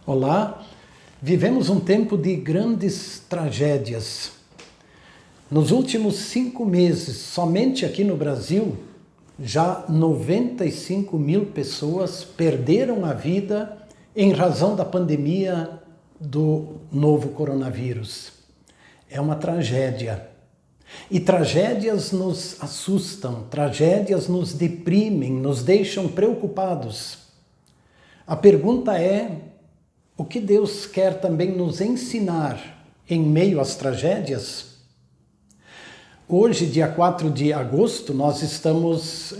Olá, vivemos um tempo de grandes tragédias. Nos últimos 5 meses, somente aqui no Brasil, já 95 mil pessoas perderam a vida em razão da pandemia do novo coronavírus. É uma tragédia. E tragédias nos assustam, tragédias nos deprimem, nos deixam preocupados. A pergunta é: o que Deus quer também nos ensinar em meio às tragédias? Hoje, dia 4 de agosto, nós estamos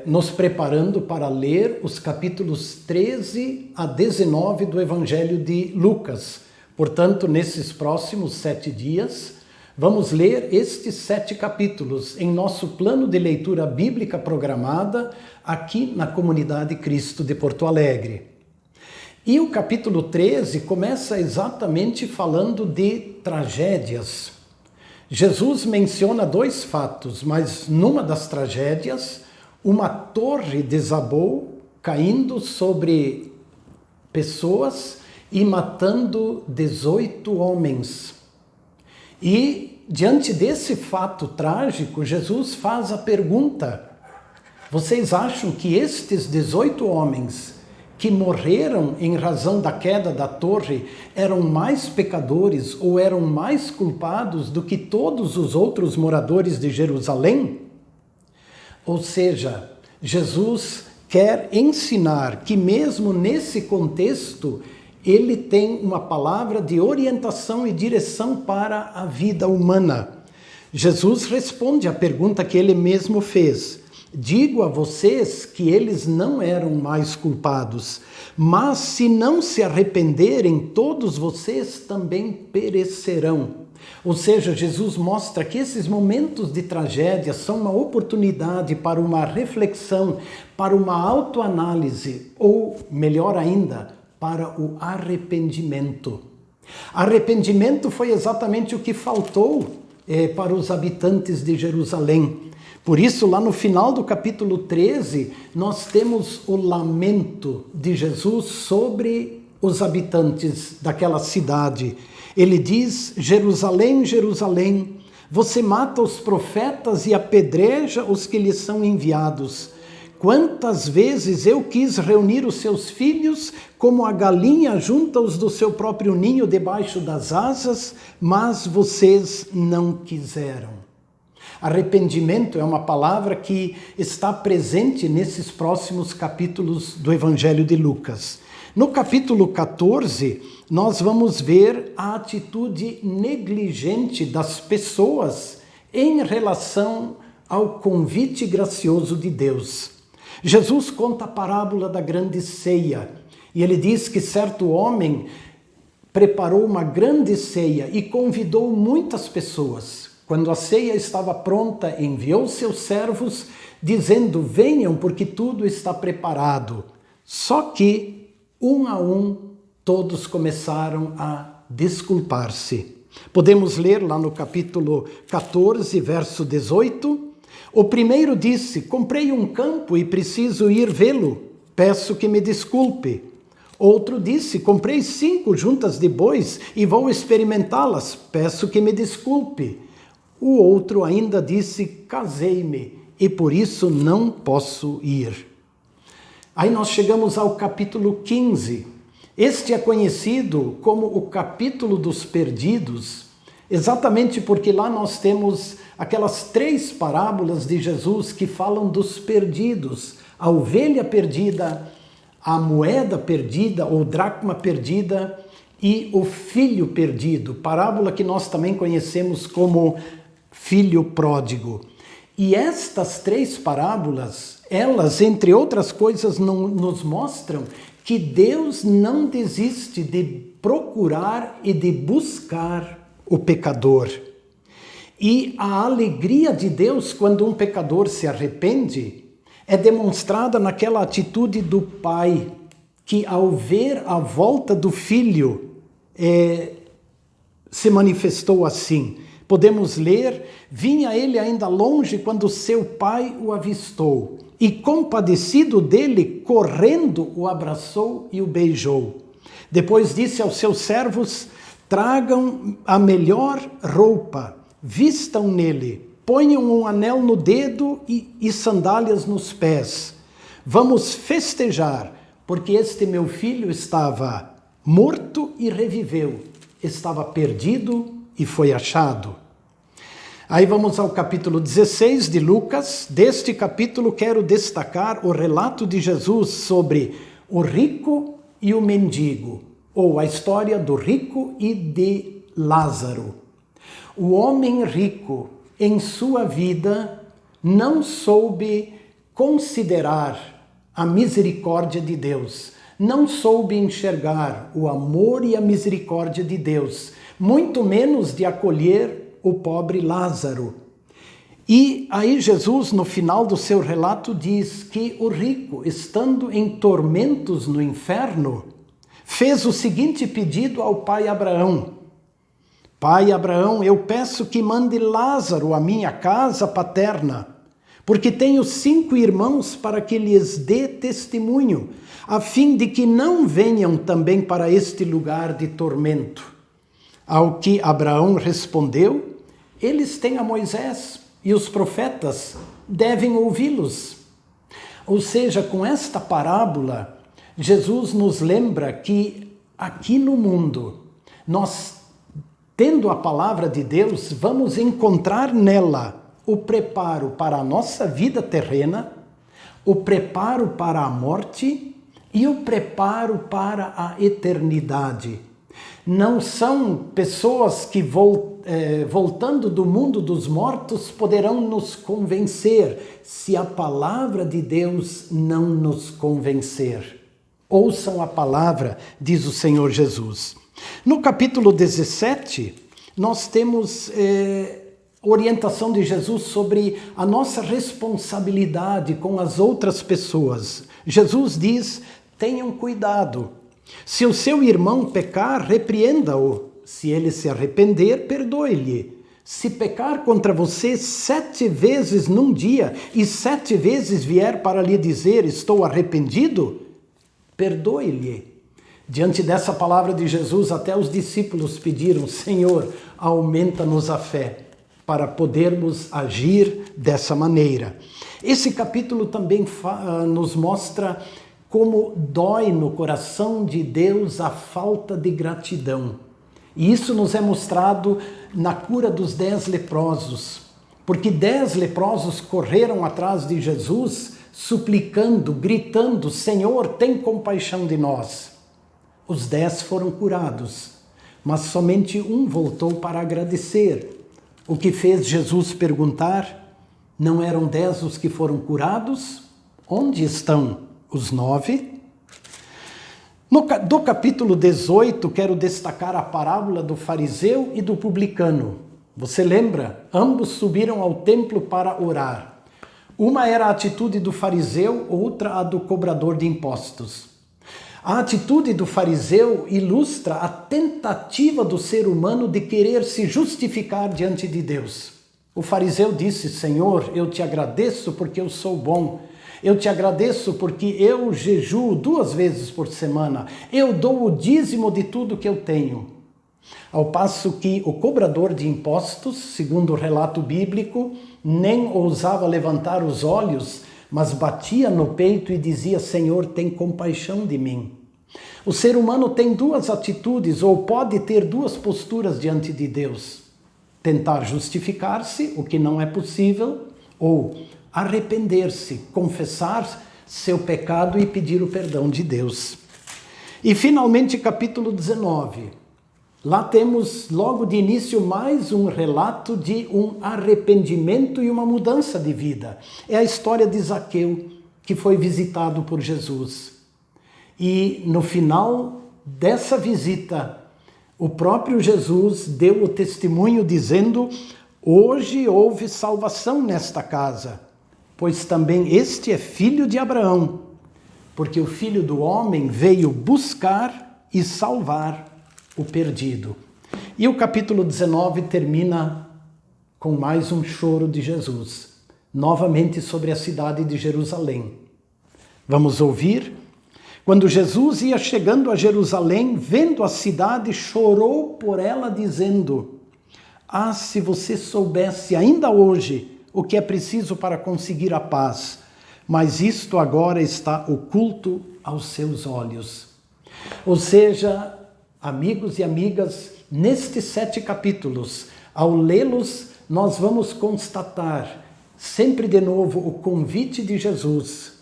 nos preparando para ler os capítulos 13 a 19 do Evangelho de Lucas. Portanto, nesses próximos 7 dias, vamos ler estes 7 capítulos em nosso plano de leitura bíblica programada aqui na Comunidade Cristo de Porto Alegre. E o capítulo 13 começa exatamente falando de tragédias. Jesus menciona 2 fatos, mas numa das tragédias, uma torre desabou, caindo sobre pessoas e matando 18 homens. E diante desse fato trágico, Jesus faz a pergunta: vocês acham que estes 18 homens que morreram em razão da queda da torre eram mais pecadores ou eram mais culpados do que todos os outros moradores de Jerusalém? Ou seja, Jesus quer ensinar que mesmo nesse contexto, ele tem uma palavra de orientação e direção para a vida humana. Jesus responde à pergunta que ele mesmo fez. Digo a vocês que eles não eram mais culpados, mas se não se arrependerem, todos vocês também perecerão. Ou seja, Jesus mostra que esses momentos de tragédia são uma oportunidade para uma reflexão, para uma autoanálise, ou melhor ainda, para o arrependimento. Arrependimento foi exatamente o que faltou para os habitantes de Jerusalém. Por isso, lá no final do capítulo 13, nós temos o lamento de Jesus sobre os habitantes daquela cidade. Ele diz: Jerusalém, Jerusalém, você mata os profetas e apedreja os que lhes são enviados. Quantas vezes eu quis reunir os seus filhos, como a galinha junta os do seu próprio ninho debaixo das asas, mas vocês não quiseram. Arrependimento é uma palavra que está presente nesses próximos capítulos do Evangelho de Lucas. No capítulo 14, nós vamos ver a atitude negligente das pessoas em relação ao convite gracioso de Deus. Jesus conta a parábola da grande ceia e ele diz que certo homem preparou uma grande ceia e convidou muitas pessoas. Quando a ceia estava pronta, enviou seus servos, dizendo: venham, porque tudo está preparado. Só que, um a um, todos começaram a desculpar-se. Podemos ler lá no capítulo 14, verso 18. O primeiro disse: comprei um campo e preciso ir vê-lo. Peço que me desculpe. Outro disse: comprei 5 juntas de bois e vou experimentá-las. Peço que me desculpe. O outro ainda disse: casei-me e por isso não posso ir. Aí nós chegamos ao capítulo 15. Este é conhecido como o capítulo dos perdidos, exatamente porque lá nós temos aquelas 3 parábolas de Jesus que falam dos perdidos: a ovelha perdida, a moeda perdida ou dracma perdida e o filho perdido, parábola que nós também conhecemos como filho pródigo. E estas 3 parábolas, elas, entre outras coisas, nos mostram que Deus não desiste de procurar e de buscar o pecador. E a alegria de Deus quando um pecador se arrepende é demonstrada naquela atitude do pai, que ao ver a volta do filho, se manifestou assim. Podemos ler: vinha ele ainda longe quando seu pai o avistou, e compadecido dele, correndo, o abraçou e o beijou. Depois disse aos seus servos: tragam a melhor roupa, vistam nele, ponham um anel no dedo e sandálias nos pés. Vamos festejar, porque este meu filho estava morto e reviveu, estava perdido e foi achado. Aí vamos ao capítulo 16 de Lucas. Deste capítulo quero destacar o relato de Jesus sobre o rico e o mendigo, ou a história do rico e de Lázaro. O homem rico, em sua vida, não soube considerar a misericórdia de Deus, não soube enxergar o amor e a misericórdia de Deus, muito menos de acolher o pobre Lázaro. E aí Jesus, no final do seu relato, diz que o rico, estando em tormentos no inferno, fez o seguinte pedido ao pai Abraão: Pai Abraão, eu peço que mande Lázaro à minha casa paterna, porque tenho 5 irmãos, para que lhes dê testemunho, a fim de que não venham também para este lugar de tormento. Ao que Abraão respondeu: eles têm a Moisés e os profetas, devem ouvi-los. Ou seja, com esta parábola, Jesus nos lembra que aqui no mundo, nós, tendo a palavra de Deus, vamos encontrar nela o preparo para a nossa vida terrena, o preparo para a morte e o preparo para a eternidade. Não são pessoas que voltando do mundo dos mortos poderão nos convencer se a palavra de Deus não nos convencer. Ouçam a palavra, diz o Senhor Jesus. No capítulo 17, nós temos orientação de Jesus sobre a nossa responsabilidade com as outras pessoas. Jesus diz: tenham cuidado. Se o seu irmão pecar, repreenda-o. Se ele se arrepender, perdoe-lhe. Se pecar contra você 7 vezes num dia e 7 vezes vier para lhe dizer: estou arrependido, perdoe-lhe. Diante dessa palavra de Jesus, até os discípulos pediram: Senhor, aumenta-nos a fé para podermos agir dessa maneira. Esse capítulo também nos mostra como dói no coração de Deus a falta de gratidão. E isso nos é mostrado na cura dos 10 leprosos, porque 10 leprosos correram atrás de Jesus, suplicando, gritando: Senhor, tem compaixão de nós. Os 10 foram curados, mas somente um voltou para agradecer, o que fez Jesus perguntar: não eram 10 os que foram curados? Onde estão os 9? Do capítulo 18, quero destacar a parábola do fariseu e do publicano. Você lembra? Ambos subiram ao templo para orar. Uma era a atitude do fariseu, outra a do cobrador de impostos. A atitude do fariseu ilustra a tentativa do ser humano de querer se justificar diante de Deus. O fariseu disse: Senhor, eu te agradeço porque eu sou bom. Eu te agradeço porque eu jejuo 2 vezes por semana. Eu dou o dízimo de tudo que eu tenho. Ao passo que o cobrador de impostos, segundo o relato bíblico, nem ousava levantar os olhos, mas batia no peito e dizia: Senhor, tem compaixão de mim. O ser humano tem 2 atitudes, ou pode ter 2 posturas diante de Deus: tentar justificar-se, o que não é possível, ou arrepender-se, confessar seu pecado e pedir o perdão de Deus. E finalmente, capítulo 19. Lá temos logo de início mais um relato de um arrependimento e uma mudança de vida. É a história de Zaqueu, que foi visitado por Jesus. E no final dessa visita, o próprio Jesus deu o testemunho dizendo: hoje houve salvação nesta casa, pois também este é filho de Abraão, porque o Filho do Homem veio buscar e salvar o perdido. E o capítulo 19 termina com mais um choro de Jesus, novamente sobre a cidade de Jerusalém. Vamos ouvir? Quando Jesus ia chegando a Jerusalém, vendo a cidade, chorou por ela, dizendo: "Ah, se você soubesse ainda hoje o que é preciso para conseguir a paz, mas isto agora está oculto aos seus olhos." Ou seja, amigos e amigas, nestes 7 capítulos, ao lê-los, nós vamos constatar sempre de novo o convite de Jesus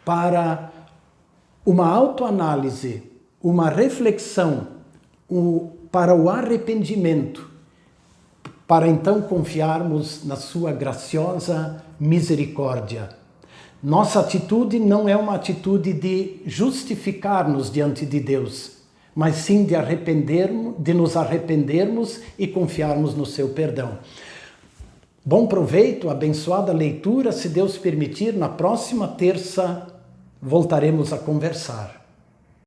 para uma autoanálise, uma reflexão, para o arrependimento, para então confiarmos na sua graciosa misericórdia. Nossa atitude não é uma atitude de justificar-nos diante de Deus, mas sim de nos arrependermos e confiarmos no seu perdão. Bom proveito, abençoada leitura. Se Deus permitir, na próxima terça voltaremos a conversar.